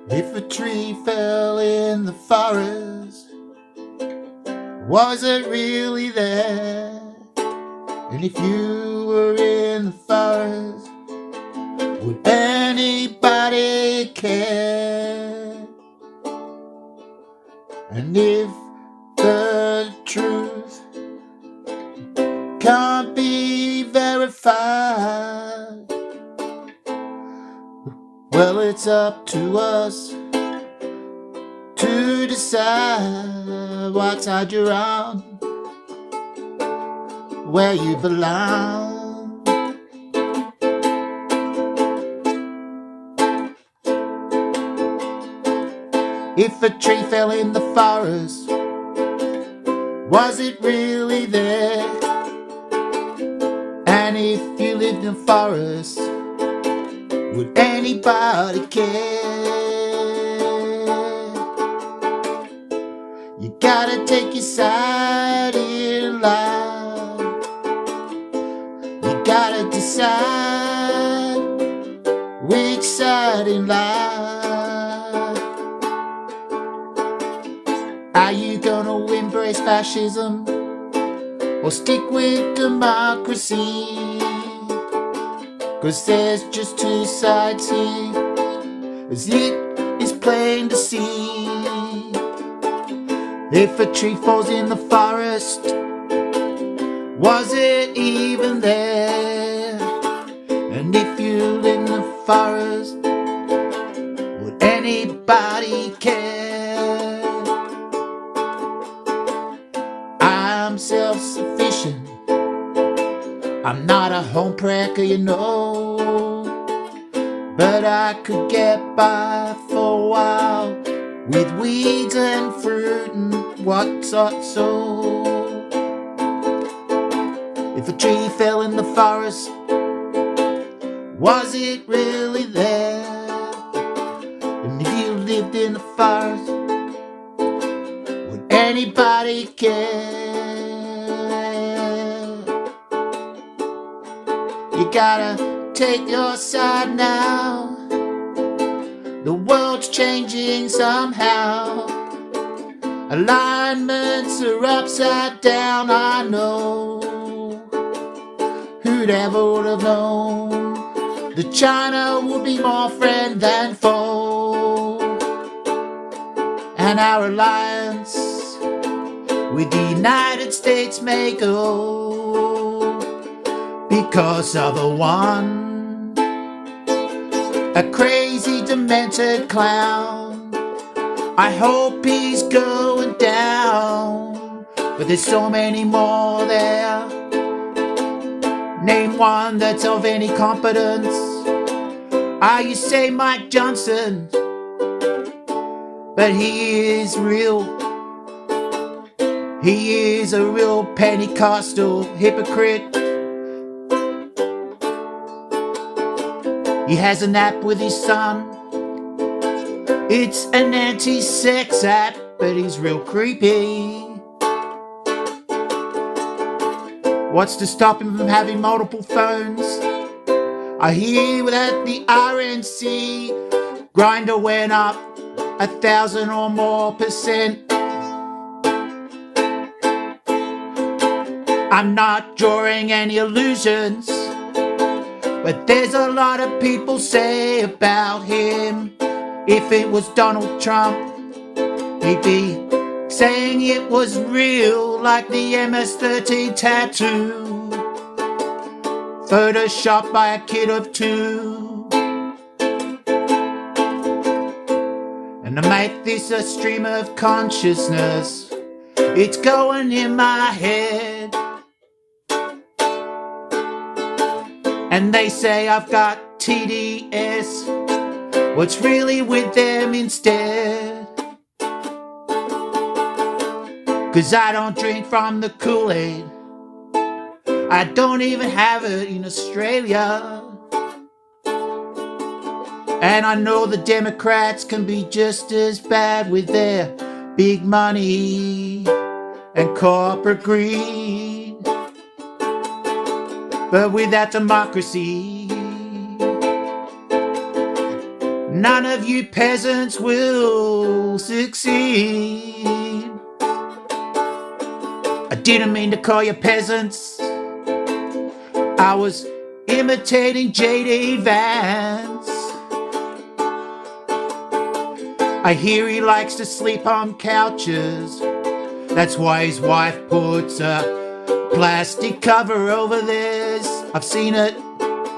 If a tree fell in the forest, was it really there? And if you were in the forest, would anybody care? And if the truth can't be verified, well, it's up to us to decide what side you're on, where you belong. If a tree fell in the forest, was it really there? And if you lived in the forest, would anybody care? You gotta take your side in life. You gotta decide which side in life. Are you gonna embrace fascism or stick with democracy? 'Cause there's just two sides here, as it is plain to see. If a tree falls in the forest, was it even there? And if you live in the forest, would anybody care? I'm self-sufficient, I'm not a homewrecker, you know, but I could get by for a while with weeds and fruit and what's not so. If a tree fell in the forest, was it really there? And if you lived in the forest, would anybody care? You gotta take your side now. The world's changing somehow. Alignments are upside down, I know. Who'd ever would have known that China would be more friend than foe? And our alliance with the United States may go because of a one, a crazy demented clown. I hope he's going down, but there's so many more there. Name one that's of any competence. You say Mike Johnson, but he is real. He is a real Pentecostal hypocrite. He has an app with his son. It's an anti-sex app, but he's real creepy. What's to stop him from having multiple phones? I hear that the RNC grinder went up 1,000 or more %. I'm not drawing any illusions, but there's a lot of people say about him. If it was Donald Trump, he'd be saying it was real, like the MS-13 tattoo, photoshopped by a kid of 2. And to make this a stream of consciousness, it's going in my head. And they say I've got TDS. What's really with them instead? 'Cause I don't drink from the Kool-Aid. I don't even have it in Australia. And I know the Democrats can be just as bad with their big money and corporate greed. But without democracy, none of you peasants will succeed. I didn't mean to call you peasants. I was imitating J.D. Vance. I hear he likes to sleep on couches. That's why his wife puts a plastic cover over theirs. I've seen it,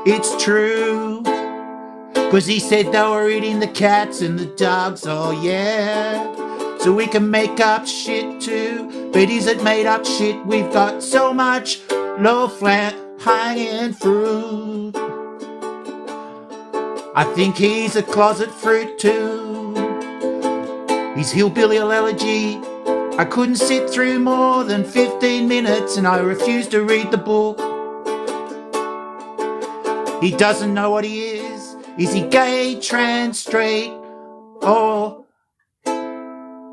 it's true. 'Cause he said they were eating the cats and the dogs, oh yeah. So we can make up shit too. But is it made up shit? We've got so much low flat hanging fruit. I think he's a closet fruit too. His hillbilly elegy, I couldn't sit through more than 15 minutes and I refused to read the book. He doesn't know what he is. Is he gay, trans, straight, or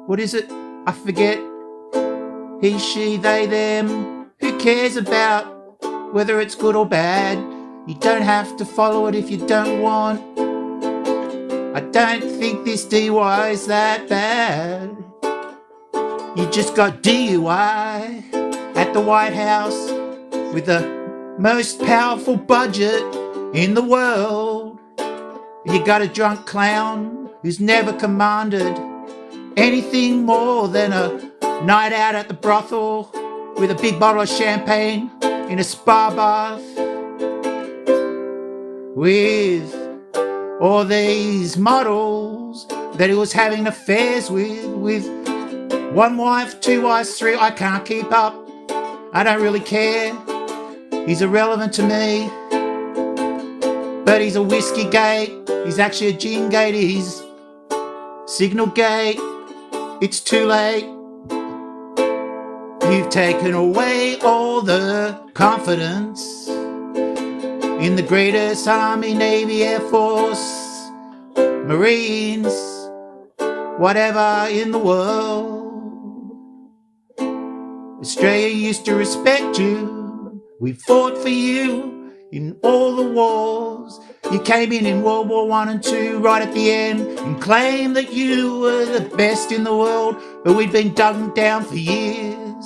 what is it? I forget. He, she, they, them. Who cares about whether it's good or bad? You don't have to follow it if you don't want. I don't think this DUI is that bad. You just got DUI at the White House with the most powerful budget in the world. You got a drunk clown who's never commanded anything more than a night out at the brothel with a big bottle of champagne in a spa bath with all these models that he was having affairs with one wife, two wives, three. I can't keep up. I don't really care. He's irrelevant to me. But he's a whiskey gate. He's actually a gin gate. He's signal gate. It's too late. You've taken away all the confidence in the greatest army, navy, air force, marines, whatever in the world. Australia used to respect you. We fought for you in all the wars. You came in World War I and II right at the end and claimed that you were the best in the world. But we'd been dug down for years.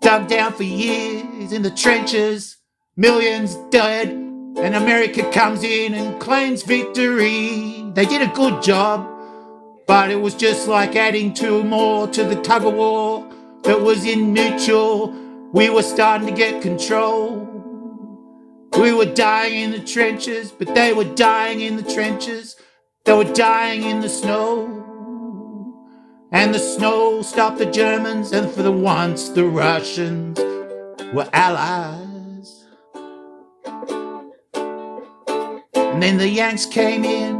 Dug down for years in the trenches. Millions dead. And America comes in and claims victory. They did a good job. But it was just like adding two more to the tug of war that was in mutual. We were starting to get control. We were dying in the trenches, but they were dying in the trenches. They were dying in the snow. And the snow stopped the Germans, and for the once the Russians were allies. And then the Yanks came in,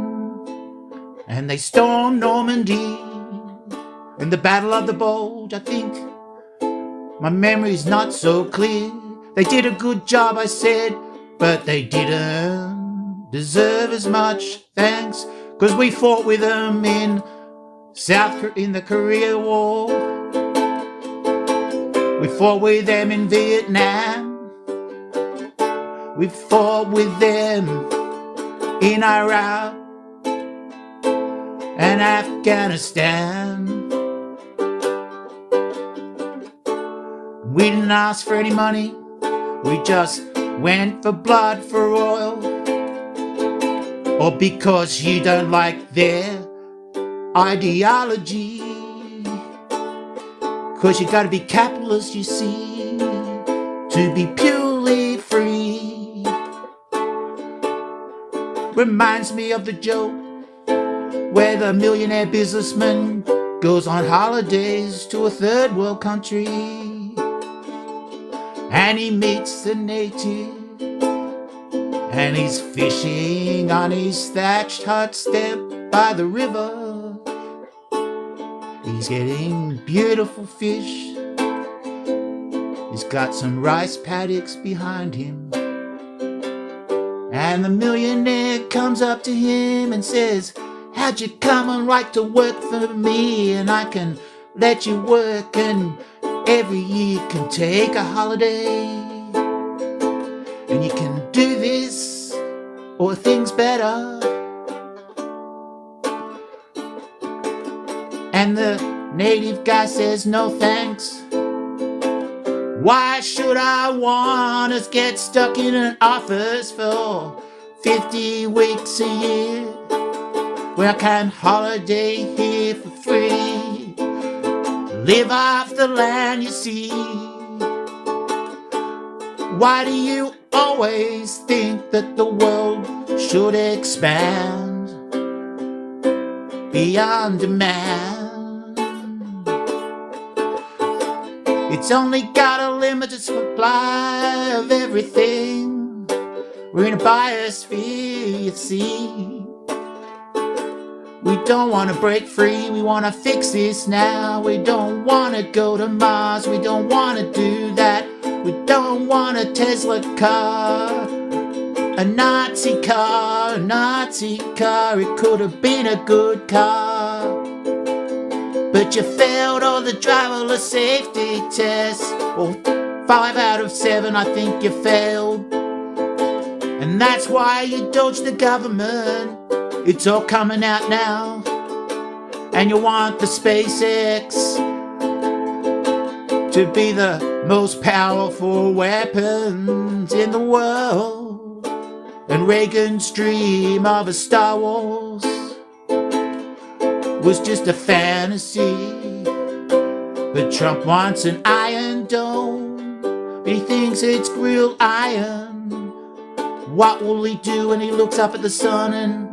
and they stormed Normandy. In the Battle of the Bulge, I think my memory's not so clear. They did a good job, I said, but they didn't deserve as much thanks, 'cause we fought with them in the Korea War. We fought with them in Vietnam. We fought with them in Iraq and Afghanistan. We didn't ask for any money. We just went for blood, for oil, or because you don't like their ideology. 'Cause you gotta be capitalist, you see, to be purely free. Reminds me of the joke where the millionaire businessman goes on holidays to a third world country. And he meets the native, and he's fishing on his thatched hut step by the river. He's getting beautiful fish. He's got some rice paddocks behind him. And the millionaire comes up to him and says, "How'd you come and right to work for me? And I can let you work, and every year can take a holiday. And you can do this, or things better. And the native guy says, no thanks. Why should I want to get stuck in an office for 50 weeks a year when I can holiday here for free? Live off the land, you see. Why do you always think that the world should expand beyond demand? It's only got a limited supply of everything. We're in a biosphere, you see. We don't want to break free, we want to fix this now. We don't want to go to Mars, we don't want to do that. We don't want a Tesla car, a Nazi car, a Nazi car. It could have been a good car, but you failed all the driverless safety tests. Or 5 out of 7, I think you failed. And that's why you dodged the government. It's all coming out now. And you want the SpaceX to be the most powerful weapons in the world. And Reagan's dream of a Star Wars was just a fantasy. But Trump wants an Iron Dome. He thinks it's grilled iron. What will he do when he looks up at the sun and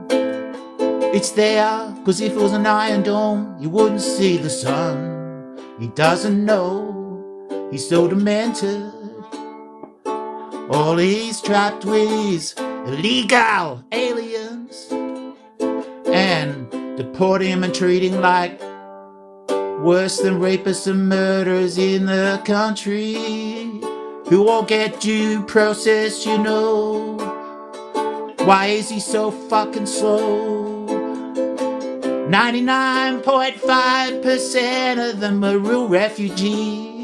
it's there? Cause if it was an Iron Dome, you wouldn't see the sun. He doesn't know. He's so demented. All he's trapped with is illegal aliens, and deport him and treat him like worse than rapists and murderers in the country, who all get due process, you know. Why is he so fucking slow? 99.5% of them are real refugees.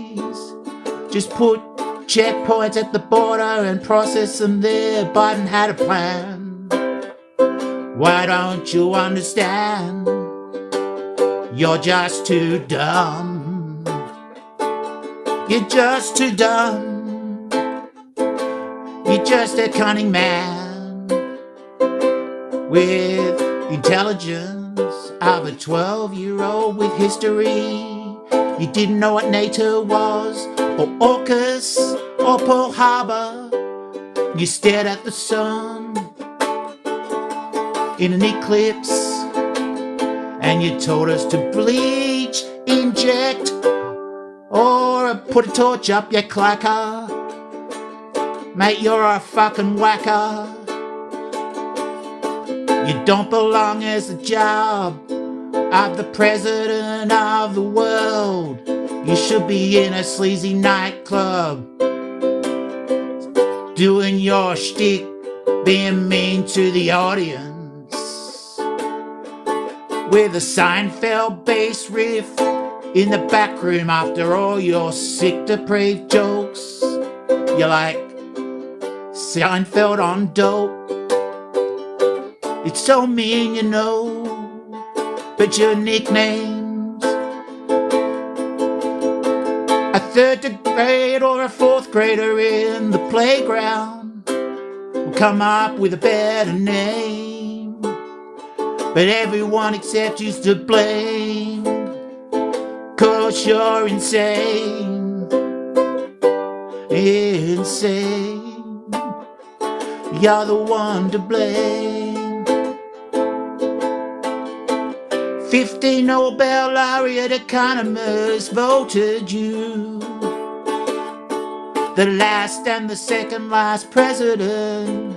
Just put checkpoints at the border and process them there. Biden had a plan. Why don't you understand? You're just too dumb. You're just too dumb. You're just a cunning man with intelligence of a 12-year-old with history. You didn't know what NATO was, or AUKUS, or Pearl Harbor. You stared at the sun in an eclipse, and you told us to bleach, inject, or put a torch up your clacker. Mate, you're a fucking whacker. You don't belong as the job of the president of the world. You should be in a sleazy nightclub doing your shtick, being mean to the audience with a Seinfeld bass riff in the back room after all your sick, depraved jokes. You're like Seinfeld on dope. It's so mean, you know, but your nicknames a third grade or a fourth grader in the playground will come up with a better name. But everyone except you's to blame, 'cause you're insane. Insane. You're the one to blame. 50 Nobel laureate economists voted you the last and the second last president.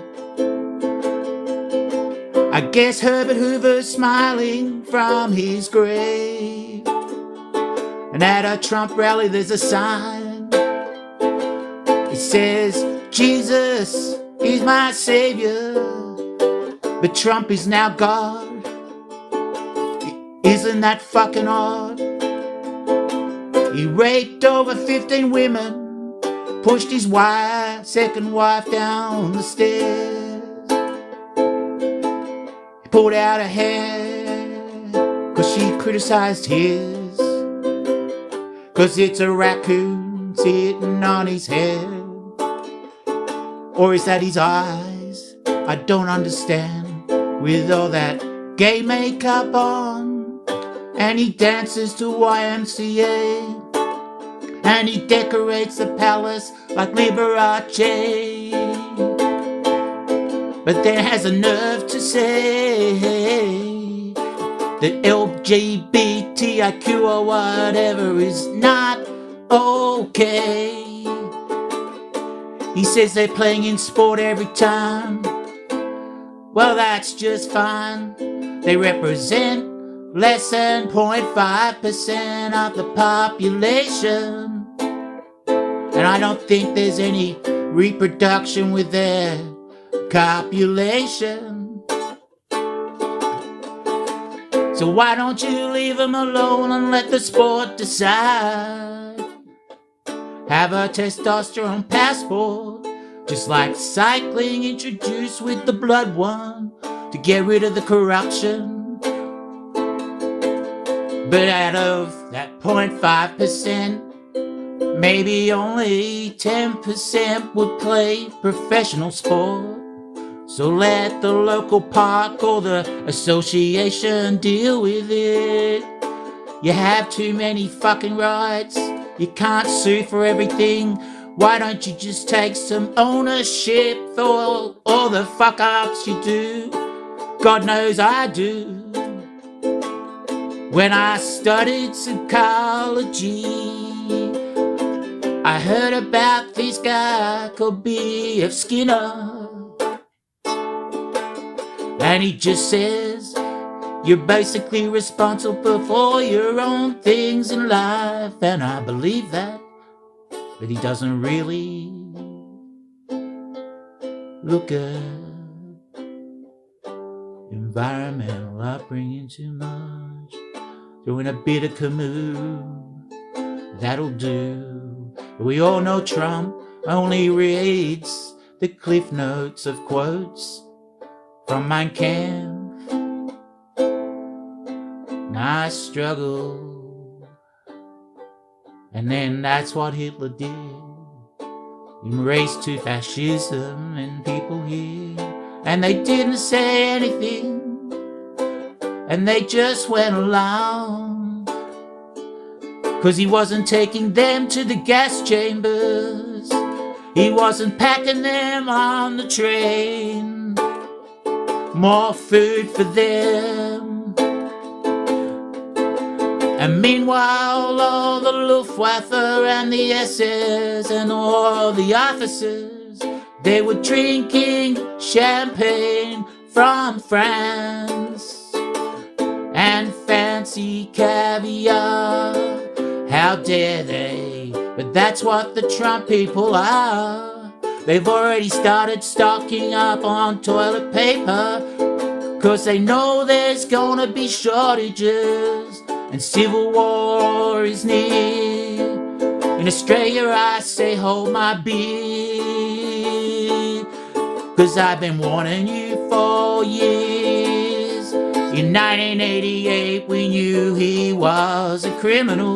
I guess Herbert Hoover's smiling from his grave, and at a Trump rally there's a sign. It says, Jesus is my savior, but Trump is now God. Isn't that fucking odd? He raped over 15 women, pushed his second wife down the stairs. He pulled out her hair 'cause she criticised his, 'cause it's a raccoon sitting on his head. Or is that his eyes? I don't understand. With all that gay makeup on, and he dances to YMCA, and he decorates the palace like Liberace, but then has the nerve to say that LGBTIQ or whatever is not okay. He says they're playing in sport every time. Well, that's just fine. They represent less than 0.5% of the population, and I don't think there's any reproduction with their copulation. So why don't you leave them alone and let the sport decide? Have a testosterone passport, just like cycling introduced with the blood one, to get rid of the corruption. But out of that 0.5%, maybe only 10% would play professional sport. So let the local park or the association deal with it. You have too many fucking rights. You can't sue for everything. Why don't you just take some ownership for all the fuck ups you do? God knows I do. When I studied psychology, I heard about this guy called B.F. Skinner, and he just says you're basically responsible for your own things in life, and I believe that, but he doesn't really look at environmental upbringing too much. Throw in a bit of Camus, that'll do. We all know Trump only reads the cliff notes of quotes from Mein Kampf. I struggle, and then that's what Hitler did. He embraced to fascism and people here, and they didn't say anything, and they just went along, 'cause he wasn't taking them to the gas chambers, he wasn't packing them on the train, more food for them. And meanwhile, all the Luftwaffe and the SS and all the officers, they were drinking champagne from France and fancy caviar. How dare they? But that's what the Trump people are. They've already started stocking up on toilet paper, 'cause they know there's gonna be shortages and civil war is near. In Australia I say hold my beer, 'cause I've been warning you for years. In 1988 we knew he was a criminal,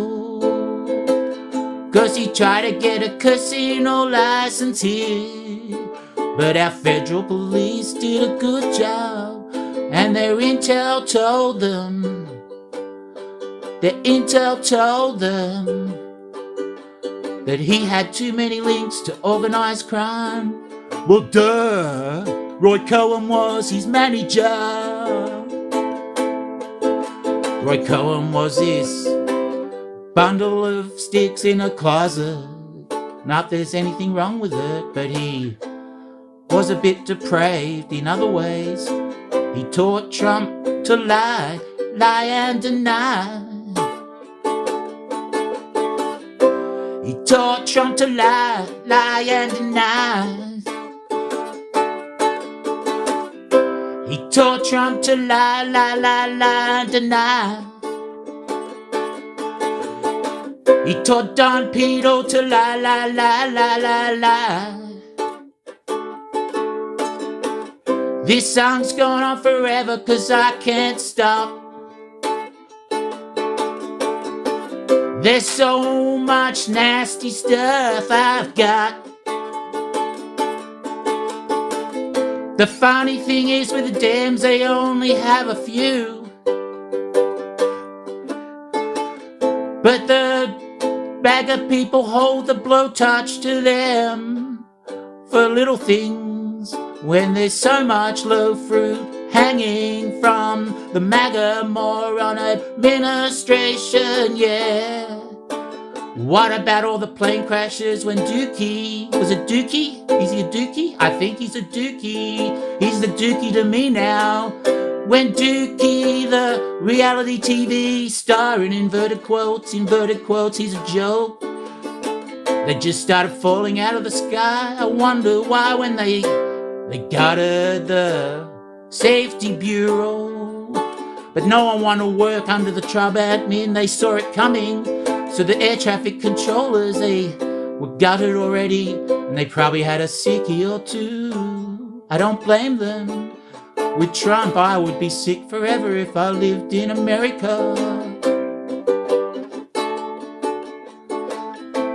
'cause he tried to get a casino license here. But our federal police did a good job, and their intel told them that he had too many links to organised crime. Well, duh, Roy Cohen was his manager. Roy Cohen was this bundle of sticks in a closet. Not that there's anything wrong with it, but he was a bit depraved in other ways. He taught Trump to lie and deny. He taught Trump to lie and deny. He taught Trump to lie and deny. He taught Don Peter to lie. This song's going on forever, 'cause I can't stop. There's so much nasty stuff I've got. The funny thing is with the Dems, they only have a few. But the MAGA people hold the blowtorch to them for little things when there's so much low fruit hanging from the MAGA moron administration, yeah. What about all the plane crashes when Dookie, was it Dookie? Is he a Dookie? I think he's a Dookie. He's the Dookie to me now. When Dookie, the reality TV star, in inverted quotes, he's a joke. They just started falling out of the sky. I wonder why when they gutted the Safety Bureau. But no one wanted to work under the Trump admin. They saw it coming. So the air traffic controllers, they were gutted already. And they probably had a sickie or two. I don't blame them. With Trump, I would be sick forever if I lived in America.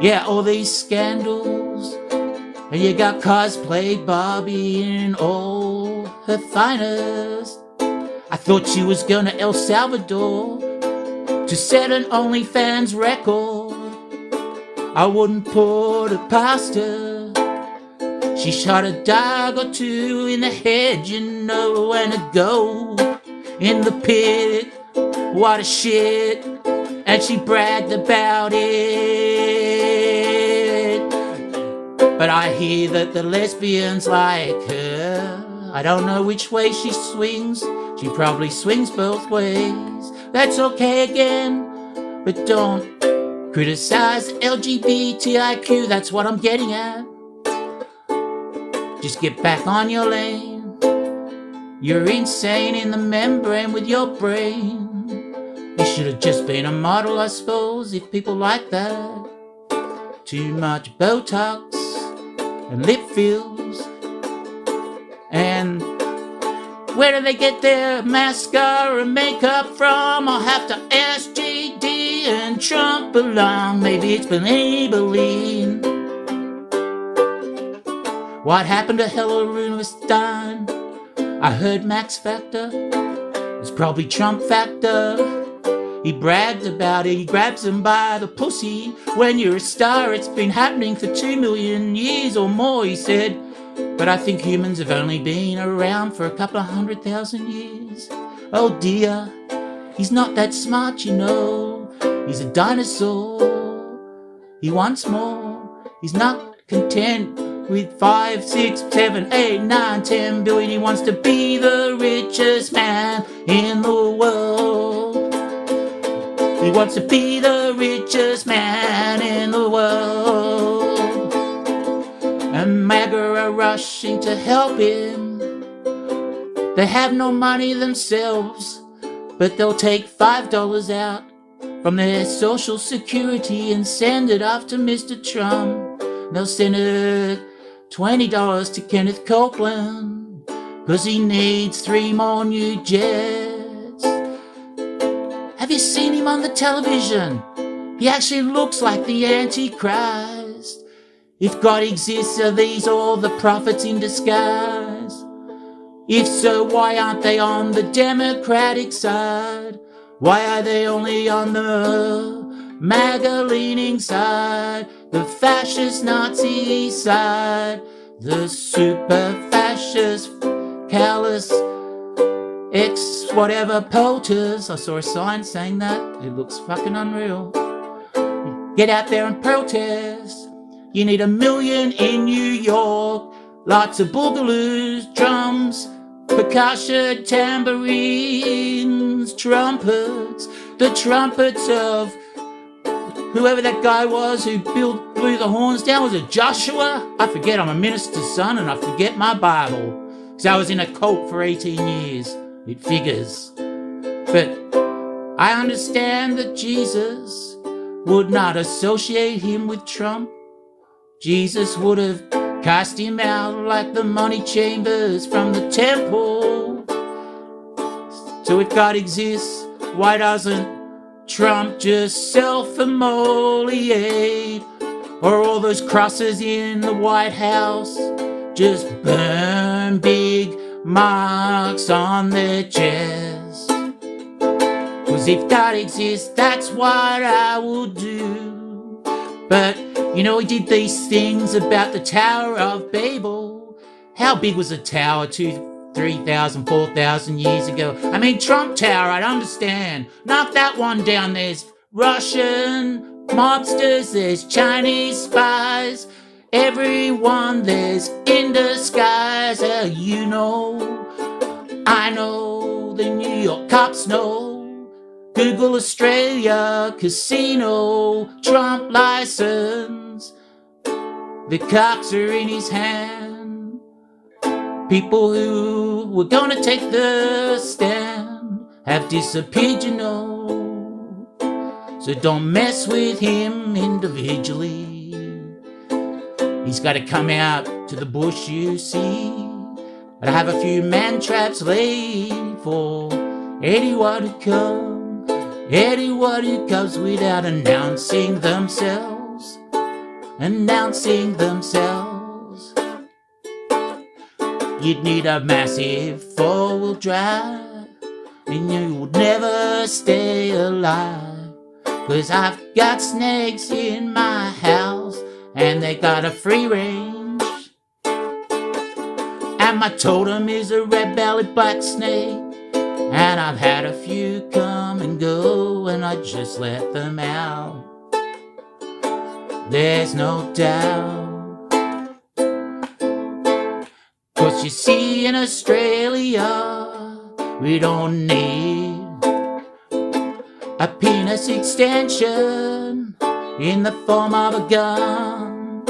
Yeah, all these scandals. And you got cosplay Barbie in all her finest. I thought she was going to El Salvador to set an OnlyFans record. I wouldn't put it past her. She shot a dog or two in the head, you know, and a goat in the pit. What a shit. And she bragged about it. But I hear that the lesbians like her. I don't know which way she swings. She probably swings both ways. That's okay again. But don't criticize LGBTIQ. That's what I'm getting at. Just get back on your lane. You're insane in the membrane with your brain. You should have just been a model, I suppose, if people like that. Too much Botox and lip fills. And where do they get their mascara and makeup from? I'll have to ask JD and Trump along. Maybe it's Maybelline. What happened to Hillary Stein? I heard Max Factor. It's probably Trump Factor. He bragged about it. He grabs him by the pussy. When you're a star, it's been happening for 2 million years or more, he said. But I think humans have only been around for a couple of 100,000 years. Oh dear, he's not that smart, you know. He's a dinosaur. He wants more. He's not content with 5, 6, 7, 8, 9, 10 billion. He wants to be the richest man in the world. He wants to be the richest man in the world. And MAGA are rushing to help him. They have no money themselves, but they'll take $5 out from their social security and send it off to Mr. Trump. They'll send it $20 to Kenneth Copeland, 'cause he needs 3 more new jets. Have you seen him on the television? He actually looks like the Antichrist. If God exists, are these all the prophets in disguise? If so, why aren't they on the Democratic side? Why are they only on the MAGA-leaning side? The fascist Nazi side, the super fascist, callous, ex-whatever POTUS. I saw a sign saying that. It looks fucking unreal. Get out there and protest. You need 1 million in New York. Lots of boogaloos, drums, percussion, tambourines, trumpets. The trumpets of whoever that guy was who blew the horns down. Was it Joshua? I forget. I'm a minister's son and I forget my Bible. Because I was in a cult for 18 years. It figures. But I understand that Jesus would not associate him with Trump. Jesus would have cast him out like the money chambers from the temple. So if God exists, why doesn't Trump just self-immolate, or all those crosses in the White House just burn big marks on their chest. 'Cause if God exists, that's what I will do. But you know, he did these things about the Tower of Babel. How big was the tower 3,000, 4,000 years ago? I mean, Trump Tower, I'd understand. Knock that one down. There's Russian mobsters, there's Chinese spies, everyone there's in disguise. You know, I know, the New York cops know. Google Australia, casino, Trump license. The cops are in his hand. People who were gonna take the stand have disappeared, you know. So don't mess with him individually. He's gotta come out to the bush, you see. But I have a few man traps laid for anyone who comes without announcing themselves. You'd need a massive four-wheel drive, and you would never stay alive. 'Cause I've got snakes in my house, and they got a free range. And my totem is a red-bellied black snake, and I've had a few come and go, and I just let them out. There's no doubt. 'Cause you see, in Australia, we don't need a penis extension in the form of a gun.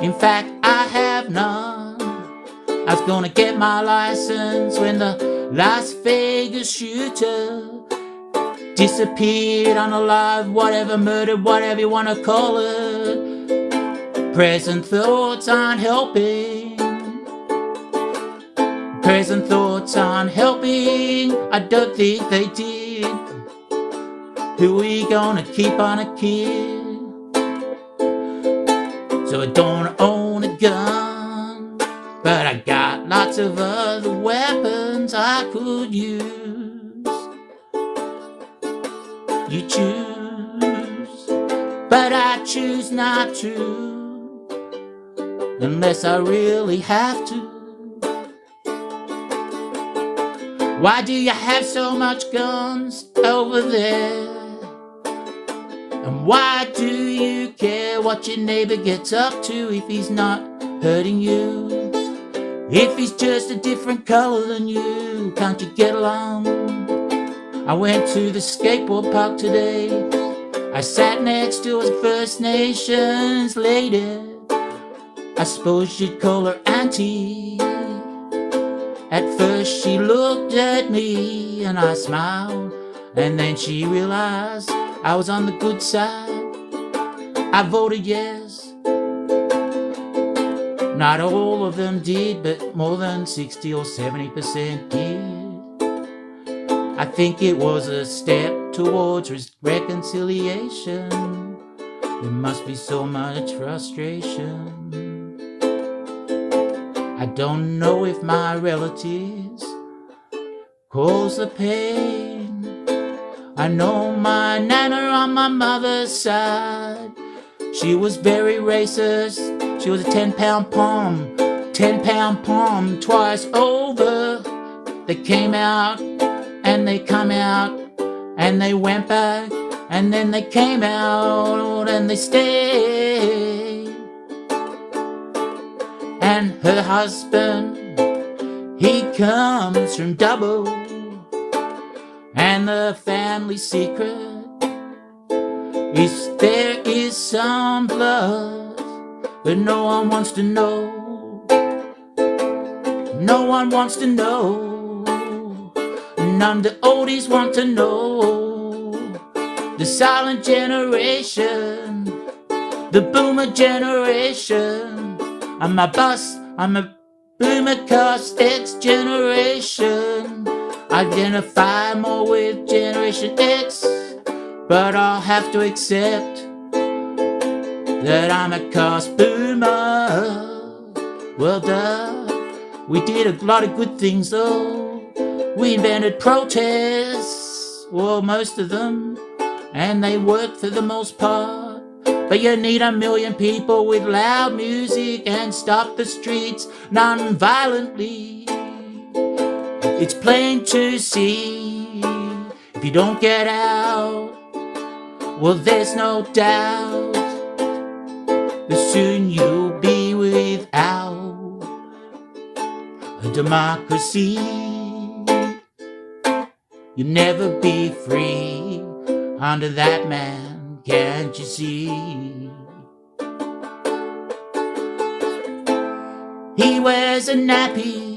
In fact, I have none. I was gonna get my license when the Las Vegas shooter disappeared, unalive, whatever, murdered, whatever you wanna call it. Present thoughts aren't helping. Present thoughts aren't helping. I don't think they did. Who we gonna keep on a kid? So I don't own a gun, but I got lots of other weapons I could use. You choose, but I choose not to, unless I really have to. Why do you have so much guns over there? And why do you care what your neighbor gets up to if he's not hurting you? If he's just a different color than you, can't you get along? I went to the skateboard park today. I sat next to a First Nations lady. I suppose you'd call her auntie. At first she looked at me and I smiled, and then she realized I was on the good side. I voted yes. Not all of them did, but more than 60 or 70% did. I think it was a step towards reconciliation. There must be so much frustration. I don't know if my relatives cause the pain. I know my nana on my mother's side, she was very racist. She was a 10-pound pom, twice over. They came out, and they come out, and they went back, and then they came out, and they stayed. And her husband, he comes from double, and the family secret is there is some blood, but no one wants to know. No one wants to know. None of the oldies want to know. The silent generation, the boomer generation. I'm a boomer cast X generation. identify more with Generation X, but I'll have to accept that I'm a cost boomer. Well, duh, we did a lot of good things though. We invented protests, well, most of them, and they worked for the most part. But you need 1 million people with loud music and stop the streets non-violently. It's plain to see, if you don't get out, well, there's no doubt that soon you'll be without a democracy. You'll never be free under that man, can't you see? He wears a nappy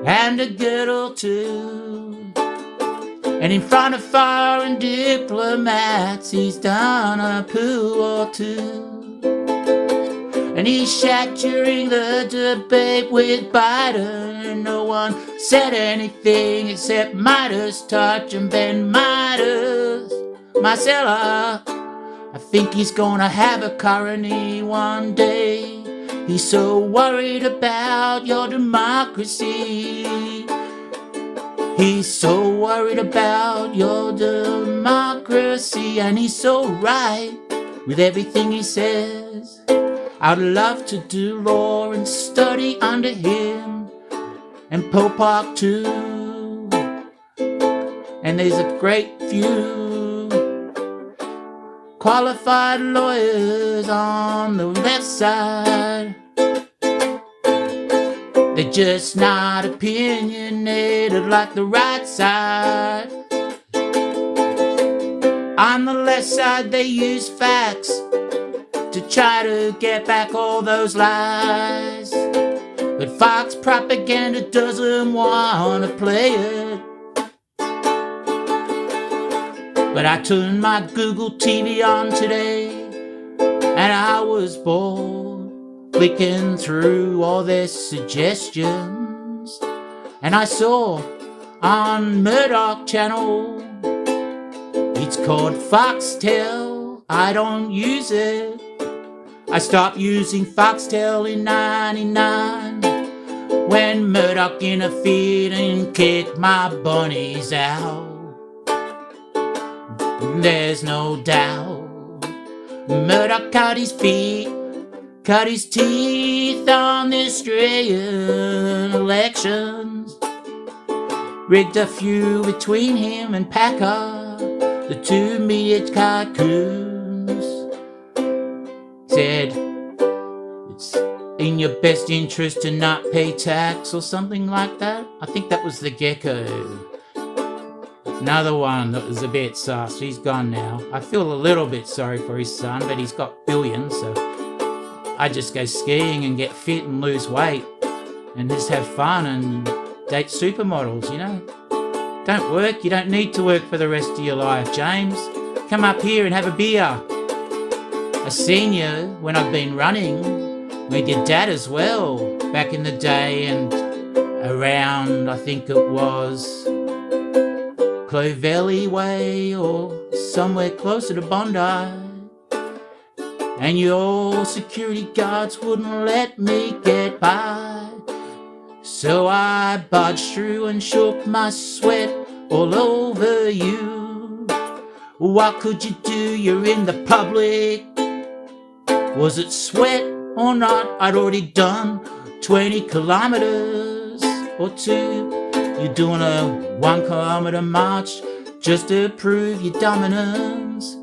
and a girdle too, and in front of foreign diplomats he's done a poo or two. And he sat during the debate with Biden, and no one said anything except Midas touch and Ben Midas. Marcella, I think he's gonna have a colony one day. He's so worried about your democracy. He's so worried about your democracy, and he's so right with everything he says. I'd love to do law and study under him, and Popak too. And there's a great few qualified lawyers on the left side. They're just not opinionated like the right side. On the left side they use facts to try to get back all those lies. But Fox propaganda doesn't want to play it. But I turned my Google TV on today, and I was bored, flicking through all their suggestions, and I saw on Murdoch channel, it's called Foxtel. I don't use it. I stopped using Foxtel in '99 when Murdoch interfered and kicked my bunnies out. There's no doubt Murdoch cut his feet, cut his teeth on the Australian elections, rigged a few between him and Packer, the two media tycoons. Said it's in your best interest to not pay tax or something like that. I think that was the Gecko. Another one that was a bit sus. He's gone now. I feel a little bit sorry for his son, but he's got billions, so I just go skiing and get fit and lose weight and just have fun and date supermodels, you know. Don't work. You don't need to work for the rest of your life, James. Come up here and have a beer. A senior when I've been running with your dad as well back in the day, and around, I think it was Clovelly Way or somewhere closer to Bondi, and your security guards wouldn't let me get by, so I barged through and shook my sweat all over you. What could you do? You're in the public. Was it sweat or not? I'd already done 20 kilometers or two. You're doing a 1 kilometer march just to prove your dominance.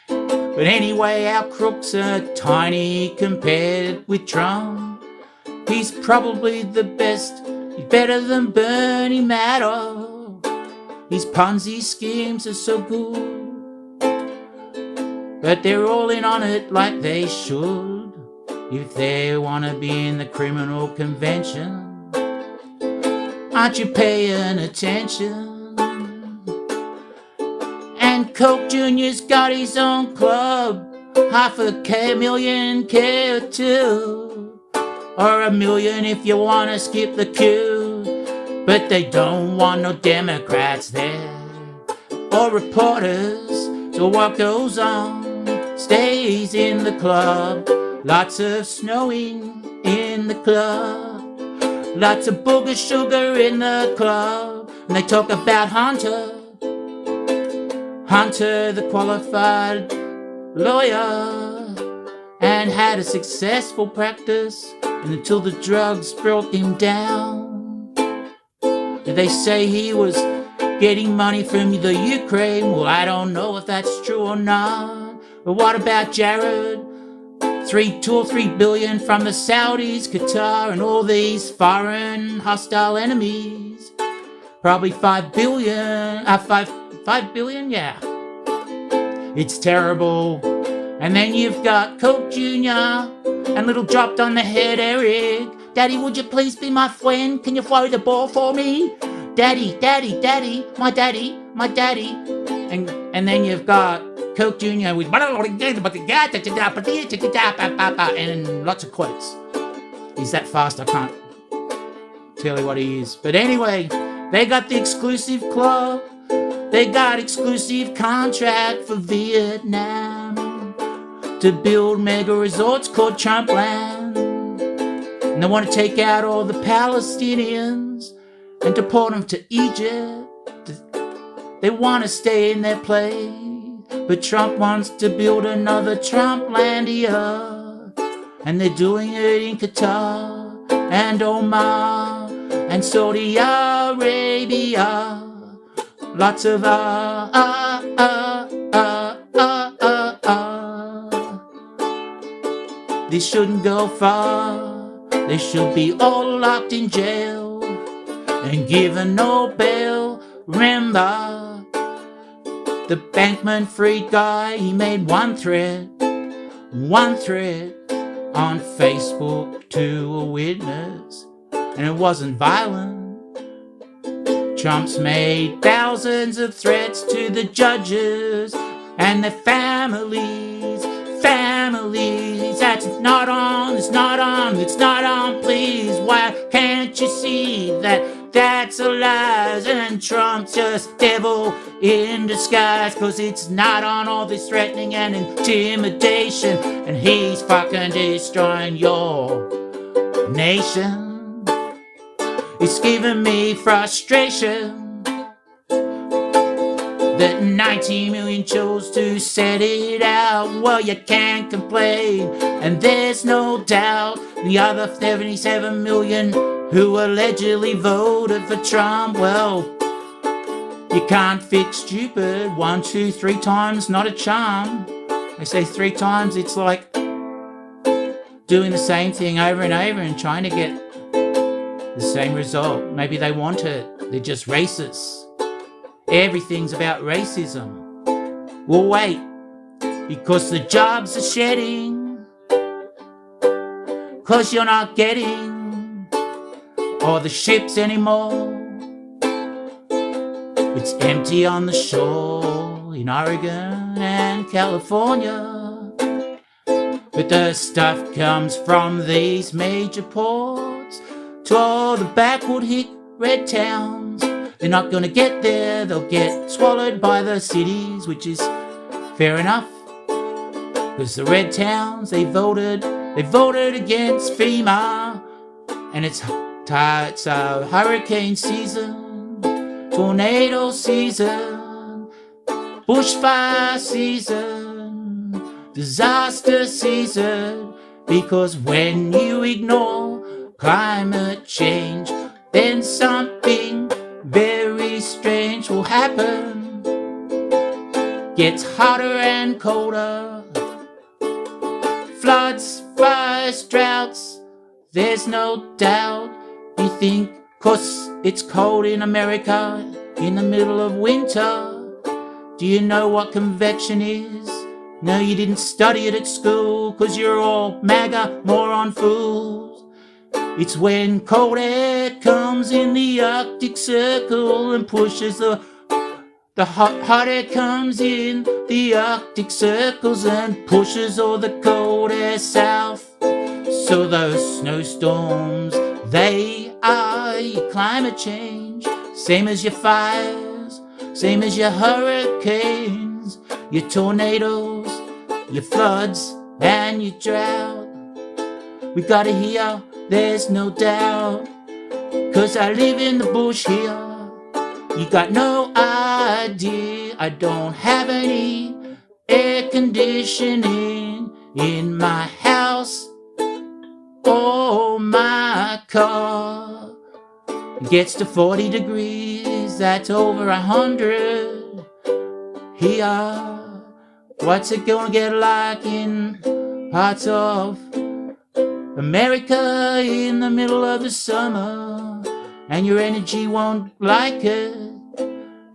But anyway, our crooks are tiny compared with Trump. He's probably the best. He's better than Bernie Madoff. His Ponzi schemes are so good, but they're all in on it like they should if they want to be in the criminal convention. Aren't you paying attention? And Coke Jr.'s got his own club, half a million K or two, or $1 million if you want to skip the queue. But they don't want no Democrats there or reporters. So what goes on stays in the club. Lots of snowing in the club, lots of booger sugar in the club. And they talk about Hunter the qualified lawyer, and had a successful practice until the drugs broke him down. They say he was getting money from the Ukraine. Well, I don't know if that's true or not. But what about Jared? 2 or 3 billion from the Saudis, Qatar, and all these foreign hostile enemies. Probably 5 billion, 5 billion, yeah. It's terrible. And then you've got Coke Jr. and little dropped on the head Eric. Daddy, would you please be my friend? Can you throw the ball for me? Daddy, daddy, daddy, my daddy, my daddy. And then you've got Coke Jr. with and lots of quotes. He's that fast I can't tell you what he is. But anyway, they got the exclusive club. They got exclusive contract for Vietnam to build mega resorts called Trumpland. And they want to take out all the Palestinians and deport them to Egypt. They want to stay in their place, but Trump wants to build another Trumplandia. And they're doing it in Qatar and Oman and Saudi Arabia. Lots of This shouldn't go far. They should be all locked in jail and given no bail. Remember the Bankman-Fried guy? He made one thread on Facebook to a witness, and it wasn't violent. Trump's made thousands of threats to the judges and their families. That's not on, it's not on, it's not on, please. Why can't you see that that's a lie? And Trump's just devil in disguise, 'cause it's not on all this threatening and intimidation, and he's fucking destroying your nation. It's giving me frustration that 90 million chose to set it out. Well, you can't complain, and there's no doubt the other 77 million who allegedly voted for Trump. Well, you can't fix stupid. 1, 2, 3 times, not a charm. They say 3 times, it's like doing the same thing over and over and trying to get the same result. Maybe they want it. They're just racists. Everything's about racism. Well, wait, because the jobs are shedding, 'cause you're not getting all the ships anymore. It's empty on the shore in Oregon and California, but the stuff comes from these major ports to all the backward hick red towns. They're not going to get there, they'll get swallowed by the cities, which is fair enough, because the red towns, they voted against FEMA, and it's hurricane season, tornado season, bushfire season, disaster season, because when you ignore climate change, then something very strange will happen. Gets hotter and colder, floods, fires, droughts, there's no doubt. You think 'cause it's cold in America in the middle of winter. Do you know what convection is? No, you didn't study it at school, 'cause you're all MAGA moron fools. It's when cold air comes in the Arctic Circle and pushes the hot air comes in the Arctic circles and pushes all the cold air south. So those snowstorms, They are your climate change, same as your fires, same as your hurricanes, your tornadoes, your floods, and your drought. We got it here, there's no doubt, 'cause I live in the bush here. You got no idea, I don't have any air conditioning in my house or my car. It gets to 40 degrees, that's over 100 here. What's it gonna get like in parts of America in the middle of the summer? And your energy won't like it,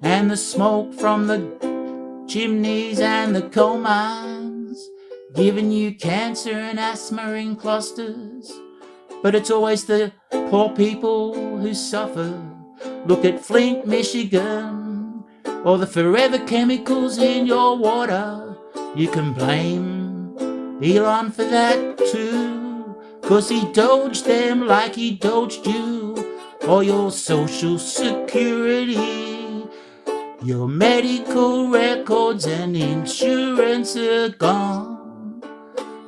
and the smoke from the chimneys and the coal mines giving you cancer and asthma in clusters. But it's always the poor people who suffer. Look at Flint, Michigan, or the forever chemicals in your water. You can blame Elon for that too, 'cause he dodged them like he dodged you. Or your social security, your medical records and insurance are gone.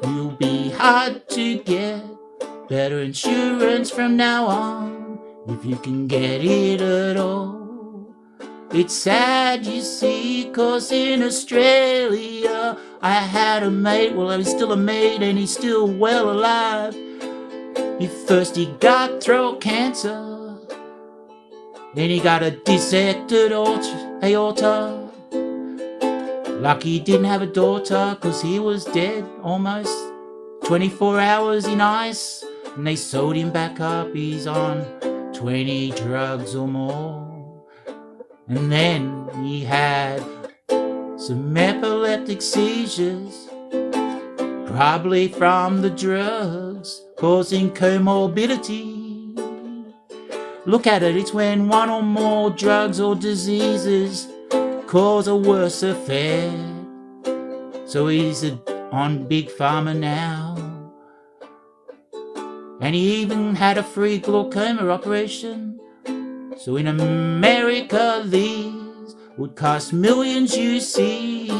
You'll be hard to get better insurance from now on, if you can get it at all. It's sad, you see, 'cause in Australia I had a mate, well, he's still a mate and he's still well alive. He got throat cancer, then he got a dissected aorta. Lucky he didn't have a daughter, 'cause he was dead almost 24 hours in ice. And they sewed him back up, he's on 20 drugs or more. And then he had some epileptic seizures, probably from the drugs, causing comorbidity. Look at it, it's when one or more drugs or diseases cause a worse effect. So he's on Big Pharma now. And he even had a free glaucoma operation. So in America these would cost millions, you see.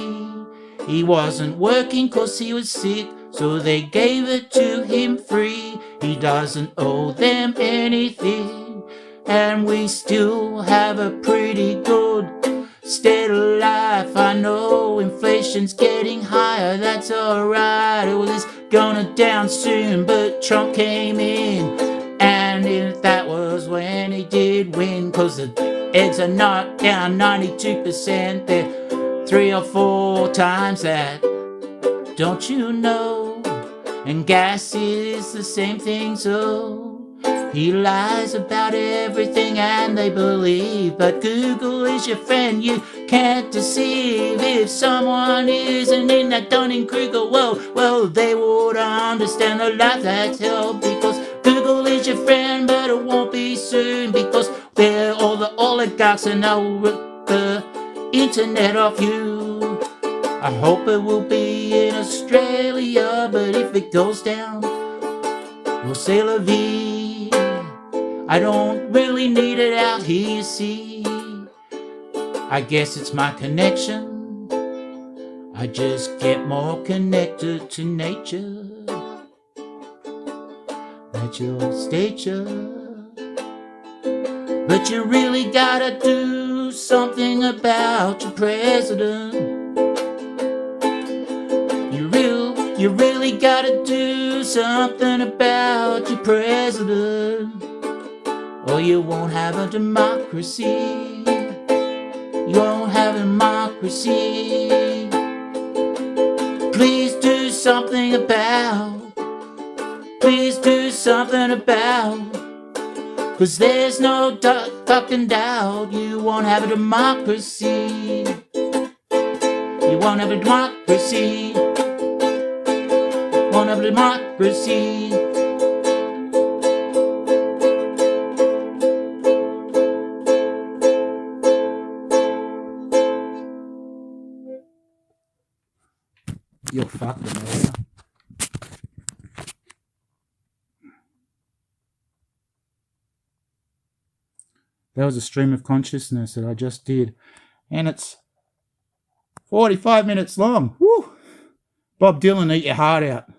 He wasn't working 'cause he was sick, so they gave it to him free. He doesn't owe them anything, and we still have a pretty good state of life. I know inflation's getting higher, that's alright. Well, it's gonna down soon, but Trump came in, and that was when he did win, 'cause the eggs are not down 92%, they're 3 or 4 times that, don't you know? And gas is the same thing, so he lies about everything and they believe. But Google is your friend, you can't deceive. If someone isn't in that Dunning-Kruger world, well, they would understand the life that's hell. Because Google is your friend, but it won't be soon, because they're all the oligarchs and they'll rip the internet off you. I hope it will be in Australia, but if it goes down, we'll say la vie. I don't really need it out here, you see. I guess it's my connection. I just get more connected to nature. That's your stature. But you really gotta do something about your president. You really gotta do something about your president, or you won't have a democracy. You won't have a democracy. Please do something about. Please do something about. 'Cause there's no fucking doubt you won't have a democracy. You won't have a democracy. Won't have a democracy. You're fucked, America. That was a stream of consciousness that I just did. And it's 45 minutes long. Woo! Bob Dylan, eat your heart out.